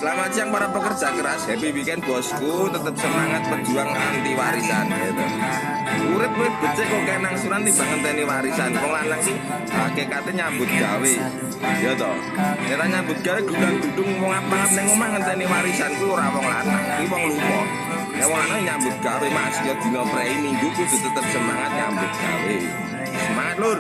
Selamat siang para pekerja keras, happy weekend bosku. Tetap semangat berjuang anti warisan gitu. Urip wis becik kok kayak nangsuran nih banget ini warisan. Wong lanang sih hakikate nyambut gawe. Ya toh. Nek nyambut gawe gudang-gudung wong apa ning omah ngenteni warisan kuwi ora wong lanang, kuwi wong lupa. Ya wong lanang nyambut gawe Mas, ya dina prei minggu kudu tetep semangat nyambut gawe. Semangat lur.